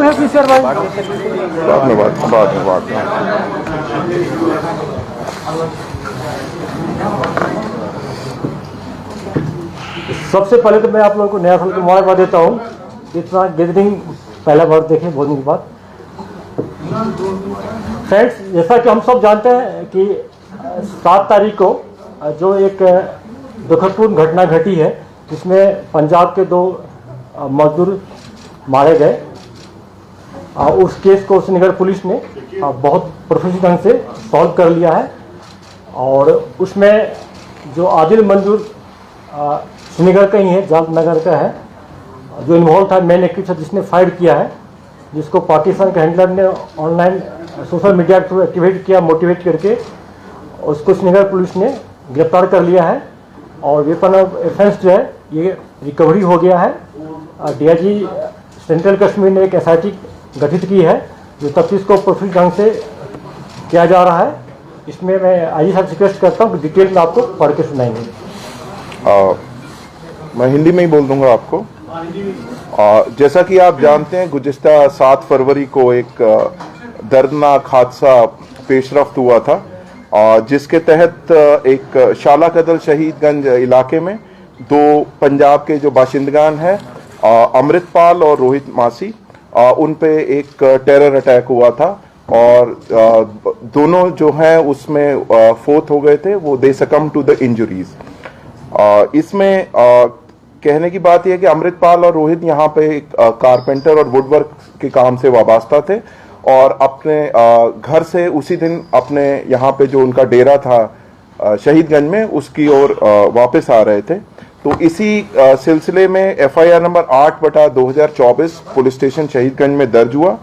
है पीसीआर भाई? बाद में सबसे पहले तो मैं आप लोगों को नया साल की मुबारकबाद देता हूँ। इतना गैदरिंग पहला बार देखें बहुत दिन के बाद। फ्रेंड्स, जैसा कि हम सब जानते हैं कि 7 तारीख को जो एक दुखदपूर्ण घटना घटी है जिसमें पंजाब के 2 मजदूर मारे गए, उस केस को श्रीनगर पुलिस ने बहुत प्रोफेशनल ढंग से सॉल्व कर लिया है। और उसमें जो आदिल मंजूर श्रीनगर का ही है, जालनगर का है, जो इन्वॉल्व था, मेन एक्टिव था, जिसने फायर किया है, जिसको पाकिस्तान के हैंडलर ने ऑनलाइन सोशल मीडिया के थ्रू एक्टिवेट किया, मोटिवेट करके उसको श्रीनगर पुलिस ने गिरफ्तार कर लिया है। और वेपन ऑफ ऑफेंस जो है ये रिकवरी हो गया है। डीआईजी सेंट्रल कश्मीर ने एक एसआईटी गठित की है जो तफ्तीश को प्रोफेशनल ढंग से किया जा रहा है। इसमें मैं आईजी साहब से रिक्वेस्ट करता हूँ कि डिटेल में आपको पढ़ के सुनाएंगे। मैं हिंदी में ही बोल दूंगा आपको। जैसा कि आप जानते हैं, गुज़िश्ता 7 फरवरी को एक दर्दनाक हादसा पेशरफ्त हुआ था, जिसके तहत एक शाला कदल शहीदगंज इलाके में 2 पंजाब के जो बाशिंदगान हैं, अमृतपाल और रोहित मासी, उन पे एक टेरर अटैक हुआ था और दोनों जो हैं उसमें फोत हो गए थे। वो दे सकम टू द इंजरीज। इसमें कहने की बात यह है कि अमृतपाल और रोहित यहाँ पे एक कारपेंटर और वुडवर्क के काम से वाबस्ता थे और अपने घर से उसी दिन अपने यहाँ पे जो उनका डेरा था शहीदगंज में, उसकी ओर वापस आ रहे थे। तो इसी सिलसिले में FIR number 8/2024 police station Shahidganj में दर्ज हुआ,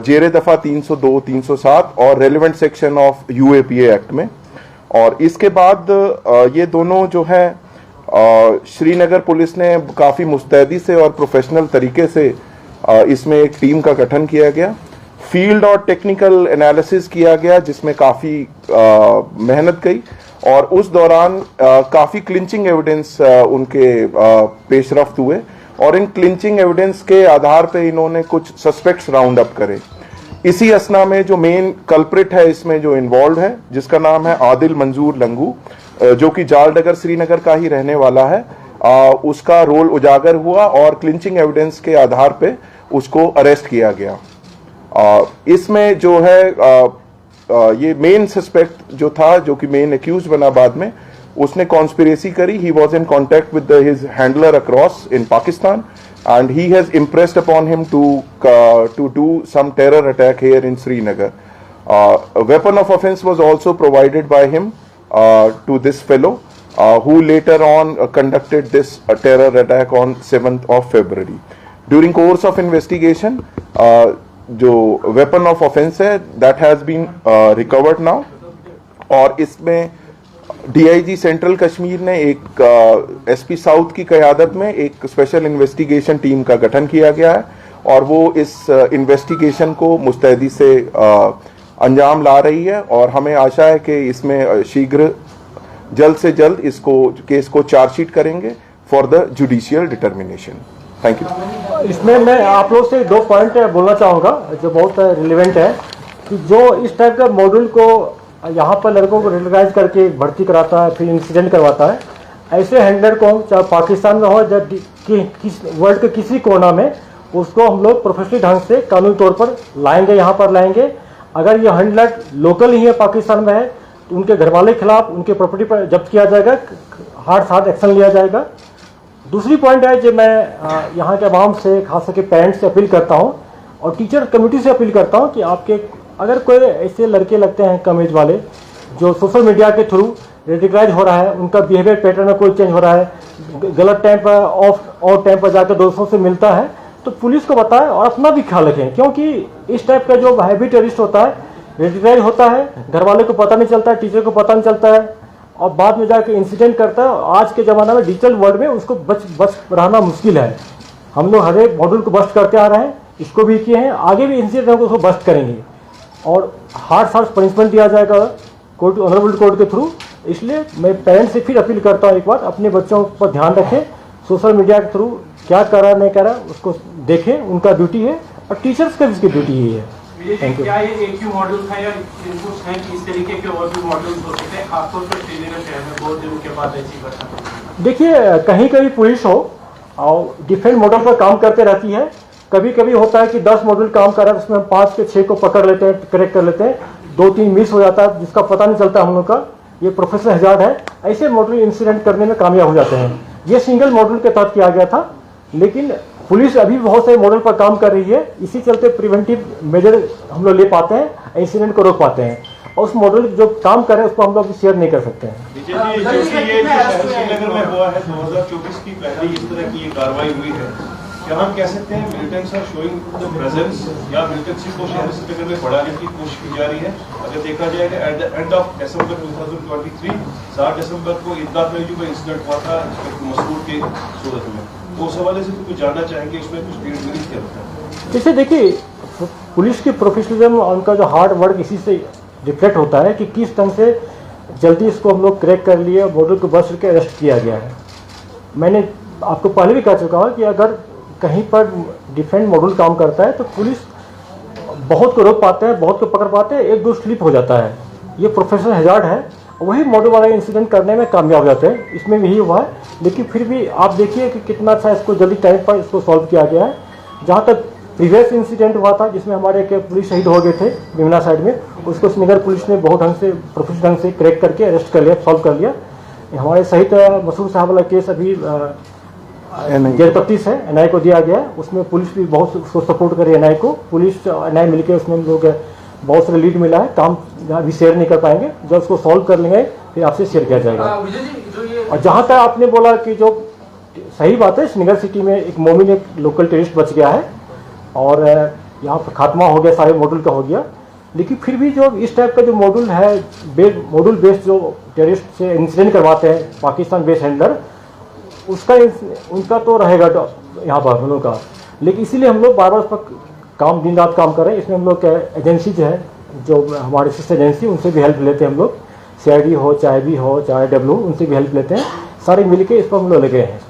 जेरे दफा 302, 307 और relevant section of UAPA act में। और इसके बाद ये दोनों जो है श्रीनगर पुलिस ने काफ़ी मुस्तैदी से और प्रोफेशनल तरीके से इसमें एक टीम का गठन किया गया। फील्ड और टेक्निकल एनालिसिस किया गया जिसमें काफ़ी मेहनत गई और उस दौरान काफ़ी क्लिंचिंग एविडेंस उनके पेशरफ्त हुए और इन क्लिंचिंग एविडेंस के आधार पे इन्होंने कुछ सस्पेक्ट्स राउंड अप करे। इसी असना में जो मेन कल्प्रिट है इसमें जो इन्वॉल्व है, जिसका नाम है आदिल मंजूर लंगू, जो कि जालनगर श्रीनगर का ही रहने वाला है, उसका रोल उजागर हुआ और क्लिंचिंग एविडेंस के आधार पे उसको अरेस्ट किया गया। इसमें जो है ये मेन सस्पेक्ट जो था, जो कि मेन एक्यूज बना बाद में, उसने कॉन्स्पिरेसी करी। He was in contact with his handler across in Pakistan and he has impressed upon him to do some terror attack here in Srinagar. A weapon of offense was also provided by him to this fellow, who later on conducted this terror attack on 7th of February. During course of investigation, जो weapon of offense है that has been recovered now, और इसमें DIG central Kashmir ने एक SP south की क़यादत में एक special investigation team का गठन किया गया है और वो इस इन्वेस्टिगेशन को मुस्तैदी से अंजाम ला रही है और हमें आशा है कि इसमें शीघ्र जल्द से जल्द इसको केस को चार्जशीट करेंगे for the judicial determination. Thank you. इसमें मैं आप लोग से 2 पॉइंट बोलना चाहूँगा जो बहुत रिलेवेंट है कि जो इस टाइप का मॉड्यूल को यहाँ पर लड़कों को रेगुलराइज करके भर्ती कराता है, फिर इंसिडेंट करवाता है, ऐसे हैंडलर को चाहे पाकिस्तान में हो या वर्ल्ड के किसी कोना में, उसको हम लोग प्रोफेशनल ढंग से कानूनी तौर पर लाएंगे, यहाँ पर लाएंगे। अगर ये हैंडलर लोकल ही है, पाकिस्तान में है, तो उनके घर वाले के खिलाफ उनके प्रॉपर्टी पर जब्त किया जाएगा, हार्ड एक्शन लिया जाएगा। दूसरी पॉइंट है जो मैं यहाँ के आवाम से, खास करके पेरेंट्स से अपील करता हूँ और टीचर कम्युनिटी से अपील करता हूँ कि आपके अगर कोई ऐसे लड़के लगते हैं कम एज वाले जो सोशल मीडिया के थ्रू रेडिकलाइज हो रहा है, उनका बिहेवियर पैटर्न में कोई चेंज हो रहा है, गलत टाइम पर ऑफ टाइम पर जाकर दोस्तों से मिलता है, तो पुलिस को बताएं और अपना भी ख्याल रखें। क्योंकि इस टाइप का जो हैवी टेररिस्ट होता है, रेडिकलाइज होता है, घर वाले को पता नहीं चलता है, टीचर को पता नहीं चलता है और बाद में जाकर इंसिडेंट करता है। आज के ज़माना में डिजिटल वर्ल्ड में उसको बच रहना मुश्किल है। हम लोग हर एक मॉड्यूल को बस्ट करते आ रहे हैं, इसको भी किए हैं, आगे भी इंसिडेंट को उसको बस्ट करेंगे और हार्ड पनिशमेंट दिया जाएगा कोर्ट, ऑनरेबल कोर्ट के थ्रू। इसलिए मैं पेरेंट्स से फिर अपील करता हूँ, एक बार अपने बच्चों पर ध्यान रखें, सोशल मीडिया के थ्रू क्या कर रहा नहीं कर रहा उसको देखें, उनका ड्यूटी है और टीचर्स का इसकी ड्यूटी ही है। Thank you. क्या ये एक ही मॉड्यूल था या इनपुट्स हैं कि इस तरीके के और भी मॉड्यूल्स हो सकते हैं, खासतौर पर श्रीनगर शहर में बहुत दिनों के बाद ऐसी घटना? देखिए, कहीं कहीं पुलिस हो और डिफरेंट मॉडल पर काम करते रहती है। कभी कभी होता है कि 10 मॉड्यूल काम कर रहा है, उसमें 5 से 6 को पकड़ लेते हैं, करेक्ट कर लेते हैं, 2-3 मिस हो जाता है जिसका पता नहीं चलता हम लोग का। ये प्रोफेशनल हजार्ड है, ऐसे मॉड्यूल इंसिडेंट करने में कामयाब हो जाते हैं। ये सिंगल मॉड्यूल के तहत किया गया था, लेकिन पुलिस अभी बहुत सारे मॉडल पर काम कर रही है। इसी चलते प्रिवेंटिव मेजर हम लोग ले पाते हैं, इंसिडेंट को रोक पाते हैं। और उस मॉडल जो काम कर रहे हैं उसको हम लोग शेयर नहीं कर सकते हैं। श्रीनगर में हुआ है 2024 की पहली इस तरह की कार्रवाई हुई है, क्या हम कह सकते हैं militants are showing the presence या मिलिटेंसी को शहर श्रीनगर में बढ़ाने की कोशिश की जा रही है? अगर देखा जाए कि at the end of December 2023 7 दिसंबर को ईदगाह में जो इंसिडेंट हुआ था मसूर के सूरत में, तो उस हवाले से कुछ जानना चाहेंगे, इसमें कुछ डेट क्या होता है? जैसे देखिए, पुलिस की प्रोफेशनलिज्म और उनका जो हार्ड वर्क इसी से रिफ्लेक्ट होता है कि किस ढंग से जल्दी इसको हम लोग क्रैक कर लिए, मॉडल को बच के अरेस्ट किया गया है। मैंने आपको पहले भी कह चुका हूँ कि अगर कहीं पर डिफरेंट मॉडल काम करता है तो पुलिस बहुत को रोक पाते हैं, बहुत को पकड़ पाते हैं, 1-2 स्लिप हो जाता है। ये प्रोफेशनल हजार्ड है, वही मॉडल वाला इंसिडेंट करने में कामयाब हो जाते हैं। इसमें भी यही हुआ है, लेकिन फिर भी आप देखिए कि कितना अच्छा इसको जल्दी टाइम पर इसको सॉल्व किया गया है। जहाँ तक प्रीवियस इंसिडेंट हुआ था जिसमें हमारे एक पुलिस शहीद हो गए थे बिमना साइड में, उसको श्रीनगर पुलिस ने बहुत ढंग से प्रोफेशनल ढंग से क्रैक करके अरेस्ट कर लिया, सॉल्व कर लिया। हमारे शहीद मसूर साहब वाला केस अभी जेल 35 है, एनआई को दिया गया है। उसमें पुलिस भी बहुत उसको सपोर्ट करे, एनआई को पुलिस एनआई मिलकर उसमें हम लोग बहुत सारे लीड मिला है। काम अभी शेयर नहीं कर पाएंगे, जब उसको सॉल्व कर लेंगे फिर आपसे शेयर किया जाएगा। और जहाँ तक आपने बोला कि जो सही बात है, श्रीनगर सिटी में एक मोमिन एक लोकल टेररिस्ट बच गया है और यहाँ पर खात्मा हो गया, सारे मॉड्यूल का हो गया। लेकिन फिर भी जो इस टाइप का जो मॉड्यूल है, मॉड्यूल बेस्ड जो टेररिस्ट से इंसिडेंट करवाते हैं पाकिस्तान बेस्ड हैंडलर, उसका उनका तो रहेगा यहाँ पर हम लोग का। लेकिन इसीलिए हम लोग बार बार उस पर काम दिन रात काम कर रहे हैं। इसमें हम लोग एजेंसी जो है, जो हमारे सिस्टर एजेंसी, उनसे भी हेल्प लेते हैं हम लोग। CID हो, चाहे भी हो, चाहे W, उनसे भी हेल्प लेते हैं। सारे मिलके इस पर हम लोग लगे हैं।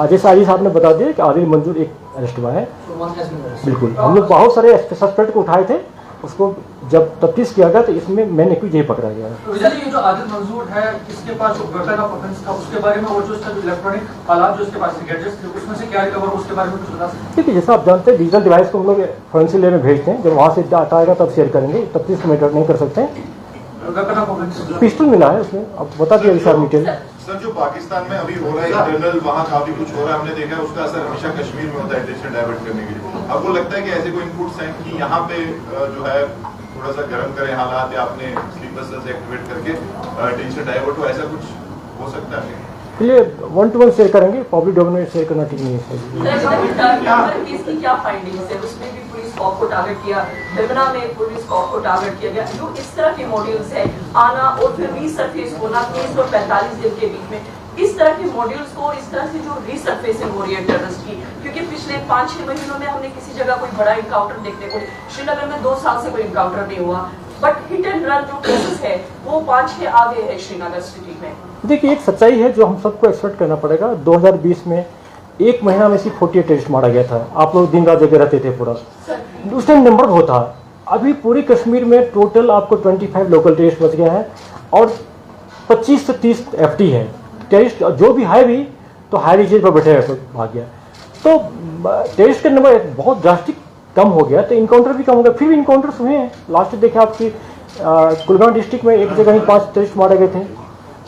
जैसे आदिल साहब ने बता दिया कि आदिल मंजूर एक अरेस्ट हुआ है। बिल्कुल, हम लोग बहुत सारे सस्पेक्ट को उठाए थे, उसको जब तफ्तीश किया गया तो इसमें मैंने क्यों यही पकड़ा गया। ये जो आदिल मंजूर है, इसके पास जो वेपन ऑफ ऑफेंस था, उसके बारे में और जो इसका इलेक्ट्रॉनिक आलात जो इसके पास गैजेट्स थे, उसमें से क्या रिकवर, उसके बारे में कुछ बता सकते हैं? देखिए, जैसा आप जानते हैं डिजिटल डिवाइस को हम लोग फोरेंसिक लैब में भेजते हैं, जब वहाँ से डाटा आएगा तब शेयर करेंगे। तफ्तीश मीटर नहीं कर सकते हैं। वेपन ऑफ ऑफेंस पिस्टल मिला है उसमें, अब बता दिया सर डिटेल। सर, जो पाकिस्तान में अभी हो रहा है इंटरनल, वहाँ काफी कुछ हो रहा है, हमने देखा है उसका असर हमेशा कश्मीर में होता है टेंशन डाइवर्ट करने के लिए। आपको लगता है कि ऐसे कोई इनपुट्स हैं कि यहाँ पे जो है थोड़ा सा गर्म करें हालात, या आपने स्लीपर सेल्स एक्टिवेट करके टेंशन डाइवर्ट हो, ऐसा कुछ हो सकता है? इसलिए 1-to-1 शेयर करेंगे, पब्लिक डोमेन में शेयर करना ठीक नहीं है। इसकी क्या फाइंडिंग्स है? उसमें भी पुलिस कॉप को टारगेट किया, बिमना में पुलिस कॉप को टारगेट किया गया। जो इस तरह के मॉड्यूल्स है, आना और फिर रीसरफेस होना 30 और 45 दिन के बीच में, इस तरह के मॉड्यूल्स को, इस तरह से जो रीसरफेसिंग हो रही है टेररिस्ट की, क्योंकि पिछले 5-6 महीनों में हमने किसी जगह कोई बड़ा इनकाउंटर देखने को, श्रीनगर में 2 साल से कोई इनकाउंटर नहीं हुआ, बट हिट एंड रन जो केसेस है वो 5-6 आगे है श्रीनगर सिटी में। देखिए, एक सच्चाई है जो हम सबको एक्सपेक्ट करना पड़ेगा। 2020 में 1 महीना में सिर्फ 48 टेररिस्ट मारा गया था। आप लोग दिन रात जगह रहते थे पूरा, उस टाइम नंबर बहुत था। अभी पूरी कश्मीर में टोटल आपको 25 लोकल टेररिस्ट बच गया है और 25 से 30 FT है टेररिस्ट। जो भी है भी तो हाई रिजेज पर बैठे तो भाग गया। तो टेररिस्ट का नंबर बहुत ड्रास्टिक कम हो गया, तो इनकाउंटर भी कम हो गया। फिर भी इनकाउंटर्स हुए हैं। लास्ट देखे आपकी कुलगाम डिस्ट्रिक्ट में एक जगह ही 5 टेररिस्ट मारे गए थे।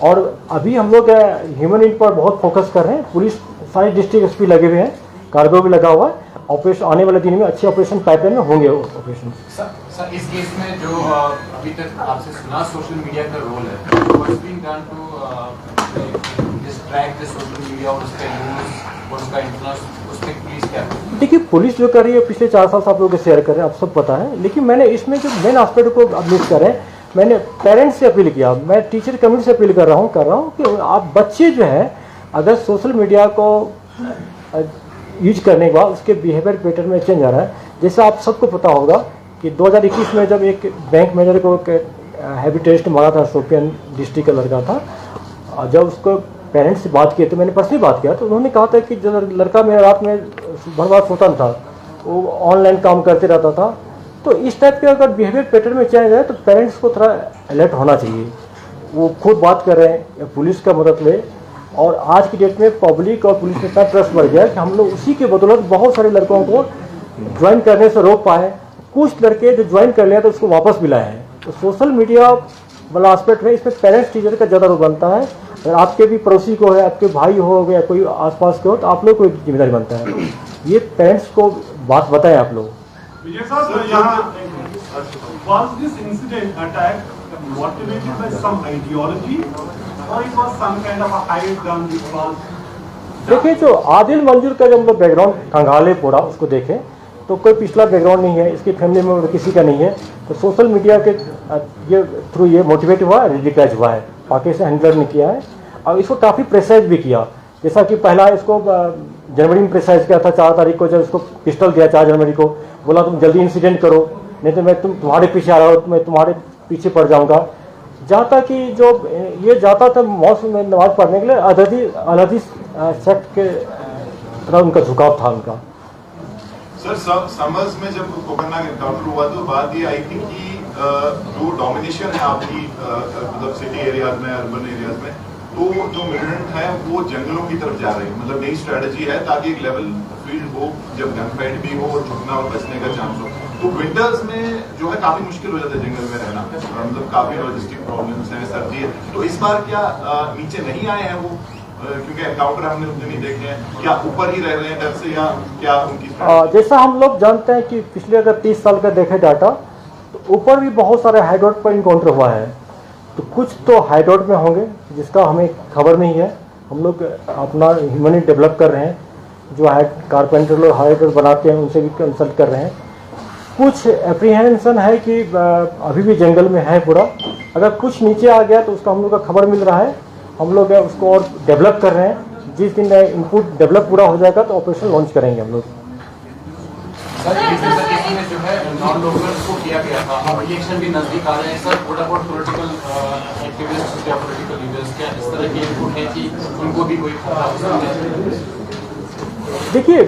और अभी हम लोग ह्यूमन नीड पर बहुत फोकस कर रहे हैं। पुलिस सारे डिस्ट्रिक्ट SP लगे हुए हैं, कार्गो भी लगा हुआ है। ऑपरेशन आने वाले दिन में अच्छे ऑपरेशन पाइपलाइन में होंगे। ऑपरेशन सर, इस केस में जो अभी तक आपसे सुना सोशल मीडिया का रोल है, what's being done to distract the social media और उसका यूज और उसका इन्फ्लुएंस, उस पर प्लीज क्या? देखिए, पुलिस जो कर रही है पिछले 4 साल से आप लोगों को शेयर कर रहे हैं, आप सब पता है। लेकिन मैंने इसमें जो मेन एस्पेक्ट को आप मिस कर रहे हैं, मैंने पेरेंट्स से अपील किया, मैं टीचर कम्युनिटी से अपील कर रहा हूँ कि आप बच्चे जो है अगर सोशल मीडिया को यूज करने के बाद उसके बिहेवियर पैटर्न में चेंज आ रहा है। जैसे आप सबको पता होगा कि 2021 में जब एक बैंक मैनेजर को हैवी टेररिस्ट मारा था, शोपियान डिस्ट्रिक्ट का लड़का था, जब उसको पेरेंट्स से बात किए, तो मैंने पर्सनली बात किया, तो उन्होंने कहा था कि जो लड़का मेरा रात में भर रात सोता था, वो ऑनलाइन काम करते रहता था। तो इस टाइप के अगर बिहेवियर पैटर्न में चेंज है तो पेरेंट्स को थोड़ा अलर्ट होना चाहिए, वो खुद बात कर रहे हैं या पुलिस का मदद ले। और आज की डेट में पब्लिक और पुलिस में इतना ट्रस्ट बढ़ गया कि हम लोग उसी के बदौलत बहुत सारे लड़कों को ज्वाइन करने से रोक पाए। कुछ लड़के जो ज्वाइन कर लिया तो उसको वापस भी लाए हैं। तो सोशल मीडिया वाला एस्पेक्ट में इसमें पेरेंट्स टीचर का ज़्यादा रोल बनता है। अगर आपके भी पड़ोसी को है, आपके भाई हो या कोई आसपास के हो, तो आप लोग को जिम्मेदारी बनता है। ये पेरेंट्स को बात बताएं आप लोग। विजय साहब, यहाँ was this incident attack motivated by some ideology or it was some kind of a hide done because? देखिए, जो आदिल मंजूर का जब हम लोग बैकग्राउंड खंगाले पूरा उसको देखें तो कोई पिछला बैकग्राउंड नहीं है, इसकी फैमिली में किसी का नहीं है। तो सोशल मीडिया के ये थ्रू ये मोटिवेट हुआ, रेडिकलाइज हुआ है, बाकी से हैंडलर ने किया है। और इसको काफ़ी प्रेशराइज भी किया, जैसा कि पहला इसको जनवरी में प्रेशराइज किया था 4 तारीख को, जब इसको पिस्टल दिया 4 जनवरी को, बोला तुम जल्दी इंसिडेंट करो नहीं तो मैं तुम्हारे पीछे आ रहा हूँ, मैं तुम्हारे पीछे पड़ जाऊँगा। जहाँ तक कि जो ये जाता था मॉस्क में नमाज पढ़ने के लिए, अलहदी सेक्ट के तरह उनका झुकाव था उनका। सर, समर्स में जब कोकरनाग एनकाउंटर हुआ तो बात ये आई थी कि जो डोमिनेशन है आपकी मतलब सिटी एरियाज में, अर्बन एरियाज में, तो जो मिलिटेंट है वो जंगलों की तरफ जा रहे हैं। मतलब नई स्ट्रेटजी है ताकि एक लेवल फील्ड हो, जब गन फाइट भी हो और झुकना और बचने का चांस हो। तो विंटर्स में जो है काफी मुश्किल हो जाता है जंगल में रहना, मतलब काफी लॉजिस्टिक प्रॉब्लम्स हैं, सर्दी है। तो इस बार क्या नीचे नहीं आए हैं वो, क्योंकि एनकाउंटर हमने उतने नहीं देखे हैं, क्या ऊपर ही रह रहे हैं डर से, या क्या उनकी जैसा हम लोग जानते हैं कि पिछले अगर 30 साल का देखें डाटा, तो ऊपर भी बहुत सारे हाइड्रोट पर इनकाउंटर हुआ है। तो कुछ तो हाइड्रोट में होंगे जिसका हमें खबर नहीं है। हम लोग अपना ह्यूमन डेवलप कर रहे हैं, जो कारपेंटर लोग हाइड्रोट बनाते हैं उनसे भी कंसल्ट कर रहे हैं। कुछ एप्रीहेंशन है कि अभी भी जंगल में है पूरा, अगर कुछ नीचे आ गया तो उसका हम लोग का खबर मिल रहा है, हम लोग उसको और डेवलप कर रहे हैं। जिस दिन इनपुट डेवलप पूरा हो जाएगा तो ऑपरेशन लॉन्च करेंगे हम लोग। सर, में जो है नॉन लोकल्स को किया गया था, अब इलेक्शन भी नजदीक आ रहे हैं sir, what about political activists या पॉलिटिकल लीडर्स, क्या इस तरह के इनपुट है कि उनको भी कोई खतरा हो सकता है? देखिए,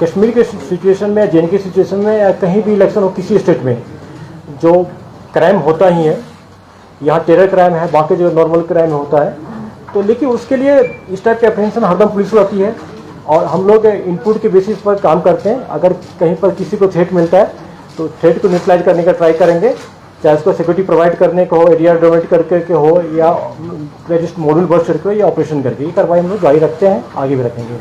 कश्मीर के सिचुएशन में, जे.एन.के सिचुएशन में, या कहीं भी इलेक्शन हो किसी स्टेट में, जो क्राइम होता ही है, यहाँ टेरर क्राइम है, बाकी जो नॉर्मल क्राइम होता है, तो लेकिन उसके लिए इस टाइप की अप्रीहेंशन हरदम पुलिस को आती है और हम लोग इनपुट के बेसिस पर काम करते हैं। अगर कहीं पर किसी को थ्रेट मिलता है तो थ्रेट को न्यूट्रलाइज करने का ट्राई करेंगे, चाहे उसको सिक्योरिटी प्रोवाइड करने को हो, एरिया डोमेट करके हो, या मॉड्यूल बस्ट करके हो, या ऑपरेशन करके। ये कार्रवाई हम लोग जारी रखते हैं, आगे भी रखेंगे।